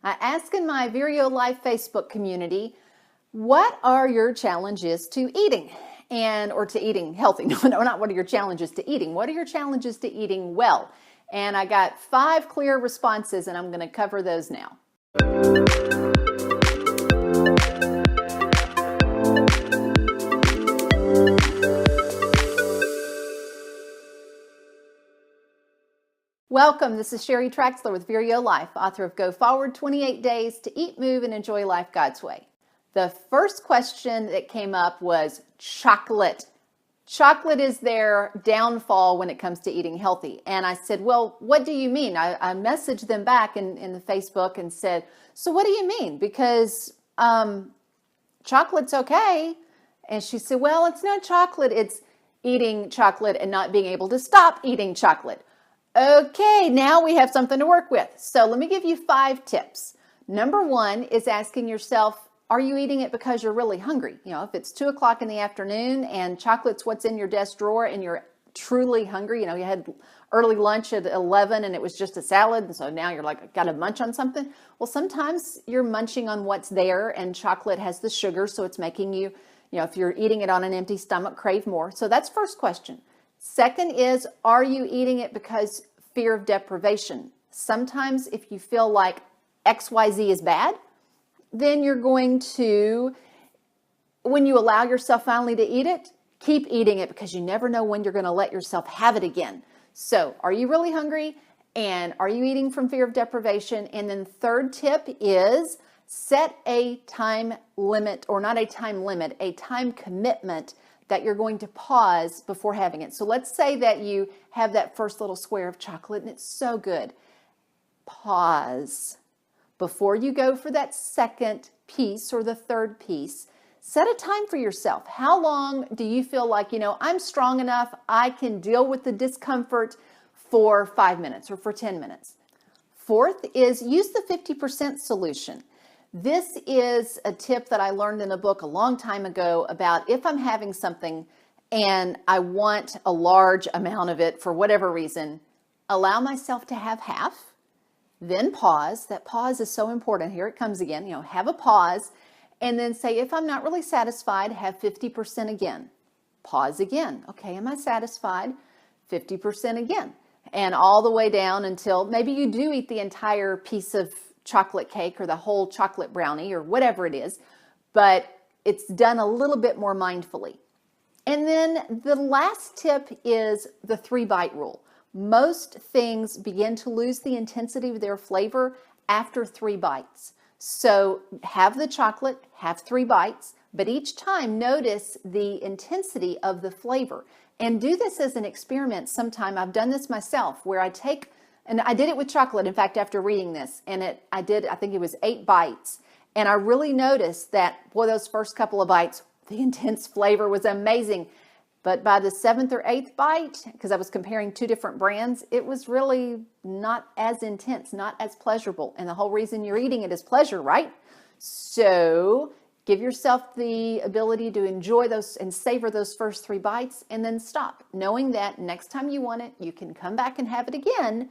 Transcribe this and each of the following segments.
I ask in my ViREO Life Facebook community, what are your challenges to eating? Or to eating healthy. No, not what are your challenges to eating. What are your challenges to eating well? And I got 5 clear responses, and I'm going to cover those now. Welcome, this is Sheri with ViREO Life, author of Go Forward 28 Days to Eat, Move, and Enjoy Life God's Way. The first question that came up was chocolate. Chocolate is their downfall when it comes to eating healthy. And I said, well, what do you mean? I messaged them back in the Facebook and said, so what do you mean? Because chocolate's okay. And she said, well, it's not chocolate. It's eating chocolate and not being able to stop eating chocolate. Okay, now we have something to work with. So let me give you 5 tips. Number 1 is asking yourself, are you eating it because you're really hungry? You know, if it's 2 o'clock in the afternoon and chocolate's what's in your desk drawer and you're truly hungry, you know, you had early lunch at 11 and it was just a salad, and so now you're like, got to munch on something. Well, sometimes you're munching on what's there, and chocolate has the sugar, so it's making you, you know, if you're eating it on an empty stomach, crave more. So that's first question. Second is, are you eating it because fear of deprivation? Sometimes if you feel like XYZ is bad, then you're going to, when you allow yourself finally to eat it, keep eating it because you never know when you're going to let yourself have it again. So are you really hungry? And are you eating from fear of deprivation? And then third tip is set a time limit, or not a time limit, a time commitment that you're going to pause before having it. So let's say that you have that first little square of chocolate and it's so good. Pause. Before you go for that second piece or the third piece, set a time for yourself. How long do you feel like, you know, I'm strong enough, I can deal with the discomfort for 5 minutes or for 10 minutes? Fourth is use the 50% solution. This is a tip that I learned in a book a long time ago about if I'm having something and I want a large amount of it for whatever reason, allow myself to have half, then pause. That pause is so important. Here it comes again. You know, have a pause and then say, if I'm not really satisfied, have 50% again. Pause again. Okay, am I satisfied? 50% again. And all the way down until maybe you do eat the entire piece of chocolate cake or the whole chocolate brownie or whatever it is, but it's done a little bit more mindfully. And then the last tip is the 3-bite rule. Most things begin to lose the intensity of their flavor after 3 bites. So have the chocolate, have 3 bites, but each time notice the intensity of the flavor. And do this as an experiment sometime. I've done this myself where I take, and I did it with chocolate, in fact, after reading this, and I think it was 8 bites. And I really noticed that, boy, those first couple of bites, the intense flavor was amazing. But by the 7th or 8th bite, because I was comparing 2 different brands, it was really not as intense, not as pleasurable. And the whole reason you're eating it is pleasure, right? So give yourself the ability to enjoy those and savor those first 3 bites and then stop, knowing that next time you want it, you can come back and have it again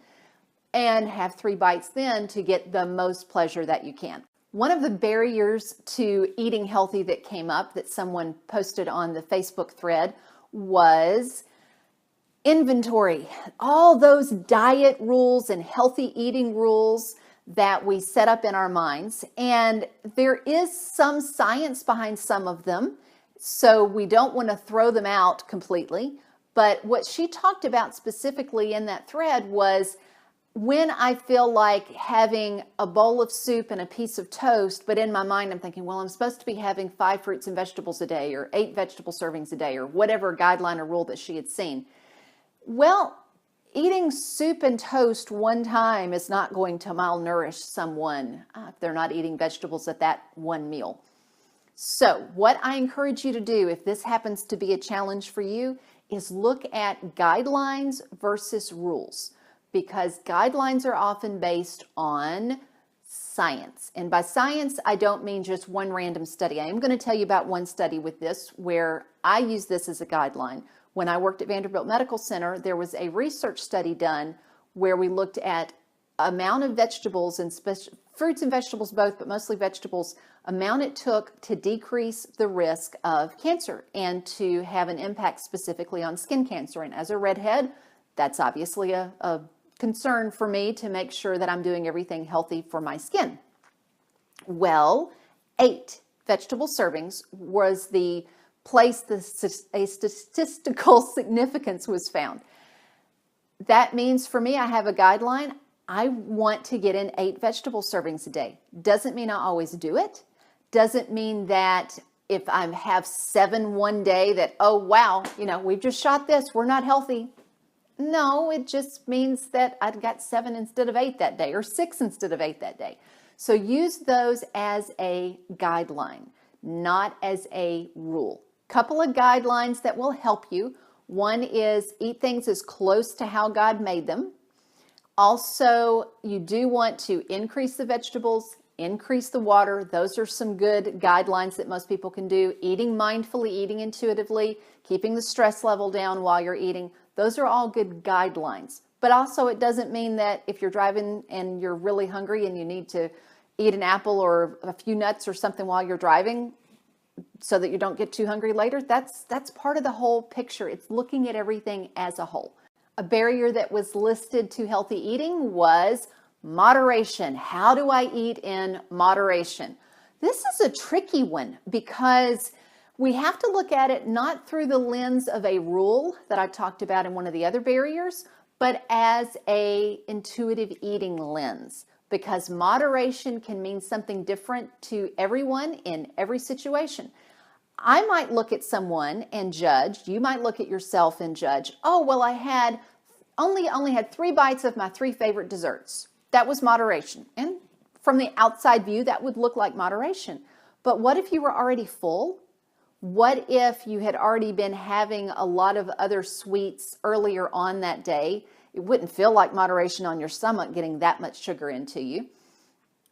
and have 3 bites then to get the most pleasure that you can. One of the barriers to eating healthy that came up that someone posted on the Facebook thread was inventory. All those diet rules and healthy eating rules that we set up in our minds. And there is some science behind some of them, so we don't want to throw them out completely. But what she talked about specifically in that thread was when I feel like having a bowl of soup and a piece of toast, but in my mind I'm thinking, well, I'm supposed to be having 5 fruits and vegetables a day or 8 vegetable servings a day or whatever guideline or rule that she had seen. Well, eating soup and toast one time is not going to malnourish someone if they're not eating vegetables at that one meal. So what I encourage you to do, if this happens to be a challenge for you, is look at guidelines versus rules. Because guidelines are often based on science. And by science, I don't mean just one random study. I am going to tell you about one study with this where I use this as a guideline. When I worked at Vanderbilt Medical Center, there was a research study done where we looked at amount of vegetables and fruits and vegetables both, but mostly vegetables, amount it took to decrease the risk of cancer and to have an impact specifically on skin cancer. And as a redhead, that's obviously a concern for me to make sure that I'm doing everything healthy for my skin. Well, 8 vegetable servings was the place a statistical significance was found. That means for me, I have a guideline. I want to get in 8 vegetable servings a day. Doesn't mean I always do it. Doesn't mean that if I have 7 one day that, oh, wow, we've just shot this, we're not healthy. No, it just means that I got 7 instead of 8 that day, or 6 instead of 8 that day. So use those as a guideline, not as a rule. Couple of guidelines that will help you. One is eat things as close to how God made them. Also, you do want to increase the vegetables, increase the water. Those are some good guidelines that most people can do. Eating mindfully, eating intuitively, keeping the stress level down while you're eating. Those are all good guidelines. But also, it doesn't mean that if you're driving and you're really hungry and you need to eat an apple or a few nuts or something while you're driving so that you don't get too hungry later, that's part of the whole picture. It's looking at everything as a whole. A barrier that was listed to healthy eating was moderation. How do I eat in moderation? This is a tricky one because we have to look at it not through the lens of a rule that I talked about in one of the other barriers, but as a intuitive eating lens, because moderation can mean something different to everyone in every situation. I might look at someone and judge. You might look at yourself and judge. Oh, well, I had only had 3 bites of my 3 favorite desserts. That was moderation. And from the outside view, that would look like moderation. But what if you were already full? What if you had already been having a lot of other sweets earlier on that day? It wouldn't feel like moderation on your stomach getting that much sugar into you.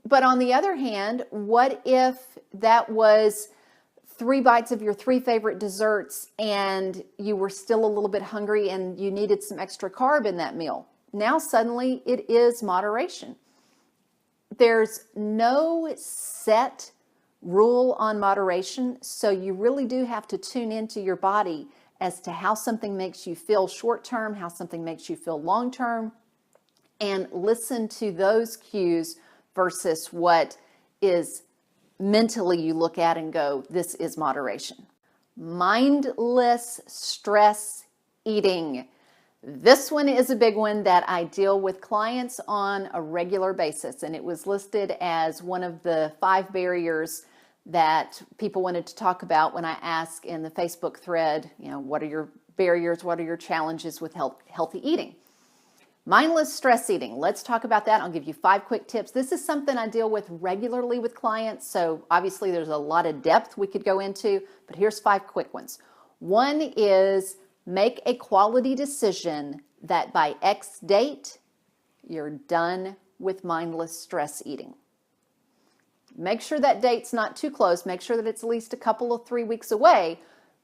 But on the other hand, what if that was 3 bites of your 3 favorite desserts and you were still a little bit hungry and you needed some extra carb in that meal? Now suddenly it is moderation. There's no set rule on moderation, so you really do have to tune into your body as to how something makes you feel short term, how something makes you feel long term, and listen to those cues versus what is mentally you look at and go, this is moderation. Mindless stress eating. This one is a big one that I deal with clients on a regular basis, and it was listed as one of the 5 barriers that people wanted to talk about when I asked in the Facebook thread, what are your barriers, what are your challenges with healthy eating? Mindless stress eating. Let's talk about that. I'll give you 5 quick tips. This is something I deal with regularly with clients, so obviously there's a lot of depth we could go into, but here's 5 quick ones. One is make a quality decision that by X date, you're done with mindless stress eating. Make sure that date's not too close. Make sure that it's at least a couple of 3 weeks away,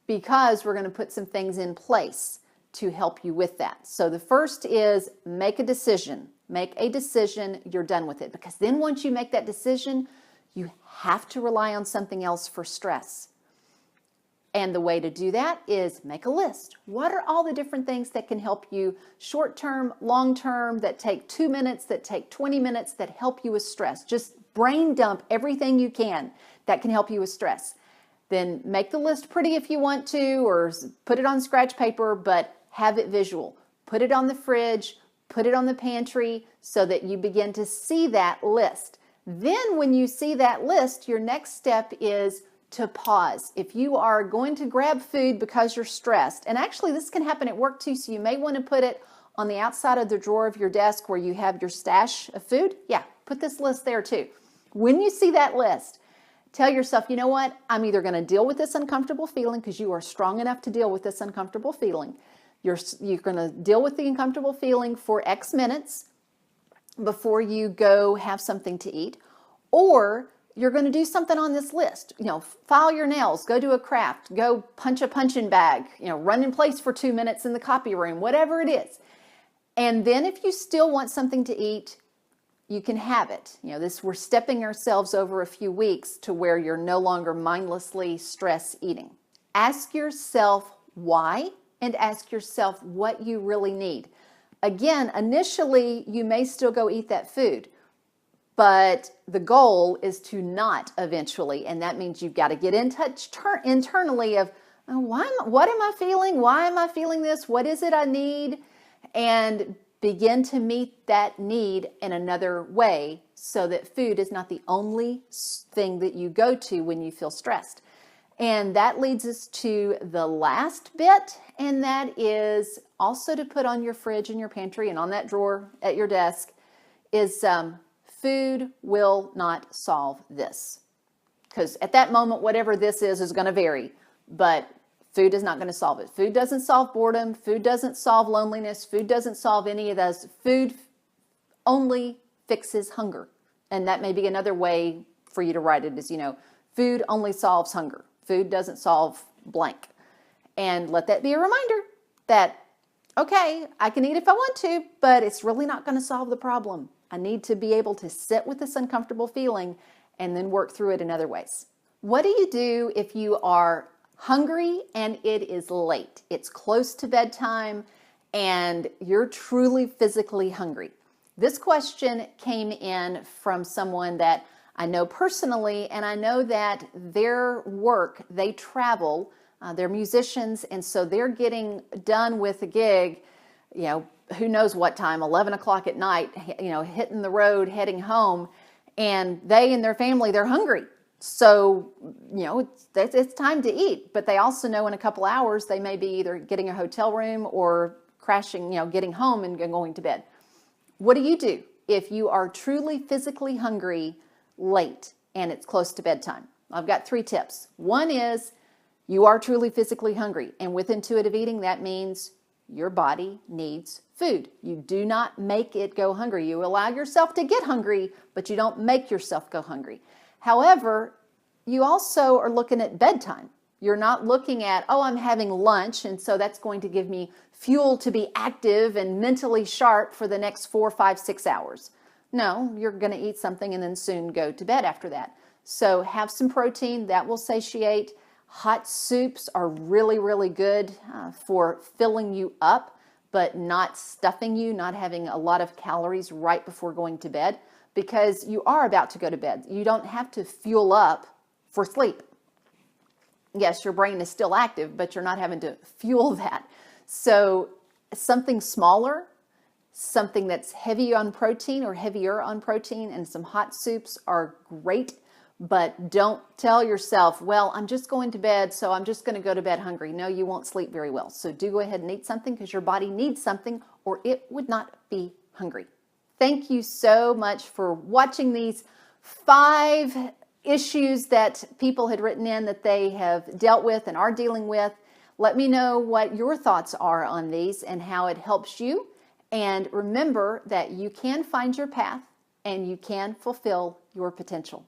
because we're going to put some things in place to help you with that. So the first is make a decision. Make a decision, you're done with it. Because then once you make that decision, you have to rely on something else for stress. And the way to do that is make a list. What are all the different things that can help you short-term, long-term, that take 2 minutes, that take 20 minutes, that help you with stress? Just brain dump everything you can that can help you with stress. Then make the list pretty if you want to, or put it on scratch paper, but have it visual. Put it on the fridge, put it on the pantry so that you begin to see that list. Then when you see that list, your next step is to pause. If you are going to grab food because you're stressed, and actually this can happen at work too, so you may want to put it on the outside of the drawer of your desk where you have your stash of food. Yeah, put this list there too. When you see that list, tell yourself, you know what? I'm either going to deal with this uncomfortable feeling, because you are strong enough to deal with this uncomfortable feeling. You're going to deal with the uncomfortable feeling for X minutes before you go have something to eat, or you're going to do something on this list. File your nails, go do a craft, go punch a punching bag, run in place for 2 minutes in the copy room, whatever it is. And then if you still want something to eat, you can have it. We're stepping ourselves over a few weeks to where you're no longer mindlessly stress eating. Ask yourself why, and ask yourself what you really need. Again, initially, you may still go eat that food, but the goal is to not eventually, and that means you've got to get in touch internally of, what am I feeling? Why am I feeling this? What is it I need? And begin to meet that need in another way so that food is not the only thing that you go to when you feel stressed. And that leads us to the last bit, and that is also to put on your fridge in your pantry and on that drawer at your desk is food will not solve this. Because at that moment, whatever this is going to vary, but food is not going to solve it. Food doesn't solve boredom. Food doesn't solve loneliness. Food doesn't solve any of those. Food only fixes hunger. And that may be another way for you to write it is, food only solves hunger. Food doesn't solve blank. And let that be a reminder that, okay, I can eat if I want to, but it's really not going to solve the problem. I need to be able to sit with this uncomfortable feeling and then work through it in other ways. What do you do if you are hungry and it is late? It's close to bedtime and you're truly physically hungry. This question came in from someone that I know personally, and I know that their work, they travel, they're musicians, and so they're getting done with a gig, who knows what time, 11 o'clock at night, hitting the road, heading home, and they and their family, they're hungry. So, it's time to eat, but they also know in a couple hours they may be either getting a hotel room or crashing, getting home and going to bed. What do you do if you are truly physically hungry late and it's close to bedtime? I've got 3 tips. One is you are truly physically hungry, and with intuitive eating, that means your body needs food. You do not make it go hungry. You allow yourself to get hungry, but you don't make yourself go hungry. However, you also are looking at bedtime. You're not looking at, I'm having lunch, and so that's going to give me fuel to be active and mentally sharp for the next 4, 5, 6 hours. No, you're going to eat something and then soon go to bed after that. So have some protein. That will satiate. Hot soups are really, really good for filling you up, but not stuffing you, not having a lot of calories right before going to bed, because you are about to go to bed. You don't have to fuel up for sleep. Yes, your brain is still active, but you're not having to fuel that. So something smaller, something that's heavy on protein or heavier on protein, and some hot soups are great, but don't tell yourself, well, I'm just going to bed, so I'm just going to go to bed hungry. No, you won't sleep very well. So do go ahead and eat something, because your body needs something or it would not be hungry. Thank you so much for watching these 5 issues that people had written in that they have dealt with and are dealing with. Let me know what your thoughts are on these and how it helps you. And remember that you can find your path and you can fulfill your potential.